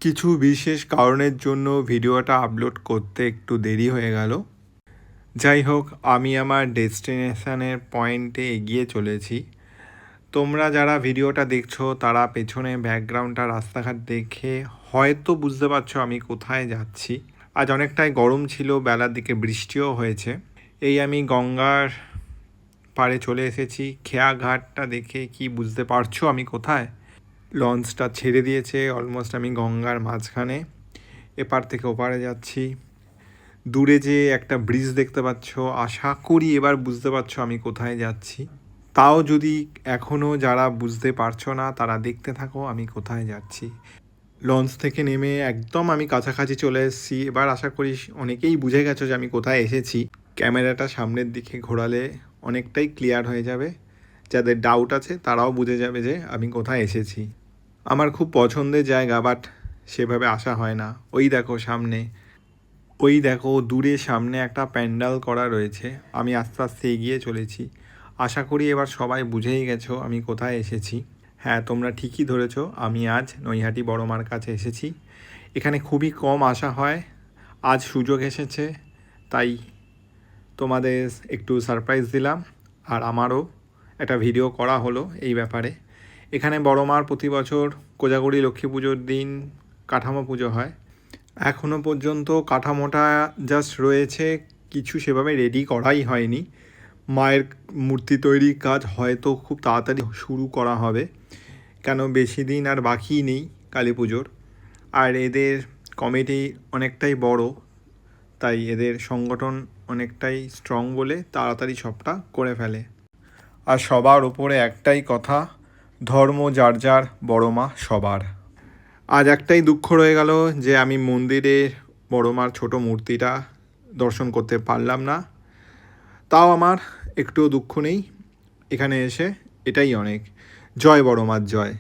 কিছু বিশেষ কারণের জন্য ভিডিওটা আপলোড করতে একটু দেরি হয়ে গেল। যাই হোক, আমি আমার ডেস্টিনেশনের পয়েন্টে এগিয়ে চলেছি। তোমরা যারা ভিডিওটা দেখছো তারা পেছনে ব্যাকগ্রাউন্ডটা রাস্তাঘাট দেখে হয়তো বুঝতে পারছো আমি কোথায় যাচ্ছি। আজ অনেকটাই গরম ছিল, বেলার দিকে বৃষ্টিও হয়েছে। এই আমি গঙ্গার পাড়ে চলে এসেছি। খেয়া ঘাটটা দেখে কি বুঝতে পারছো আমি কোথায়? লঞ্চটা ছেড়ে দিয়েছে, অলমোস্ট আমি গঙ্গার মাঝখানে এপার থেকে ওপারে যাচ্ছি। দূরে যে একটা ব্রিজ দেখতে পাচ্ছ, আশা করি এবার বুঝতে পারছো আমি কোথায় যাচ্ছি। তাও যদি এখনও যারা বুঝতে পারছো না তারা দেখতে থাকো আমি কোথায় যাচ্ছি। লঞ্চ থেকে নেমে একদম আমি কাছাকাছি চলে এসেছি। এবার আশা করি অনেকেই বুঝে গেছো যে আমি কোথায় এসেছি। ক্যামেরাটা সামনের দিকে ঘোরালে অনেকটাই ক্লিয়ার হয়ে যাবে। যাদের ডাউট আছে তারাও বুঝে যাবে যে আমি কোথায় এসেছি। আমার খুব পছন্দের জায়গা, বাট সেভাবে আসা হয় না। ওই দেখো দূরে সামনে একটা প্যান্ডেল করা রয়েছে। আমি আস্তে আস্তে এগিয়ে চলেছি। আশা করি এবার সবাই বুঝেই গেছো আমি কোথায় এসেছি। হ্যাঁ, তোমরা ঠিকই ধরেছো, আমি আজ নৈহাটি বড় মার কাছে এসেছি। এখানে খুবই কম আসা হয়, আজ সুযোগ এসেছে, তাই তোমাদের একটু সারপ্রাইজ দিলাম। আর আমারও একটা ভিডিও করা হলো এই ব্যাপারে। এখানে বড় মার প্রতি বছর কোজাগরি লক্ষ্মী পুজোর দিন কাঠামো পুজো হয়। এখনও পর্যন্ত কাঠামোটা জাস্ট রয়েছে, কিছু সেভাবে রেডি করাই হয়নি। মায়ের মূর্তি তৈরির কাজ হয়তো খুব তাড়াতাড়ি শুরু করা হবে, কেন বেশি দিন আর বাকি নেই কালী পুজোর। আর এদের কমিটি অনেকটাই বড়, তাই এদের সংগঠন অনেকটাই স্ট্রং বলে তাড়াতাড়ি সবটা করে ফেলে। আর সবার ওপরে একটাই কথা, ধর্ম যার যার, বড় মা সবার। আজ একটাই দুঃখ রয়ে গেল যে আমি মন্দিরের বড় মার ছোটো মূর্তিটা দর্শন করতে পারলাম না। তাও আমার একটুও দুঃখ নেই, এখানে এসে এটাই অনেক। জয় বড় মার জয়।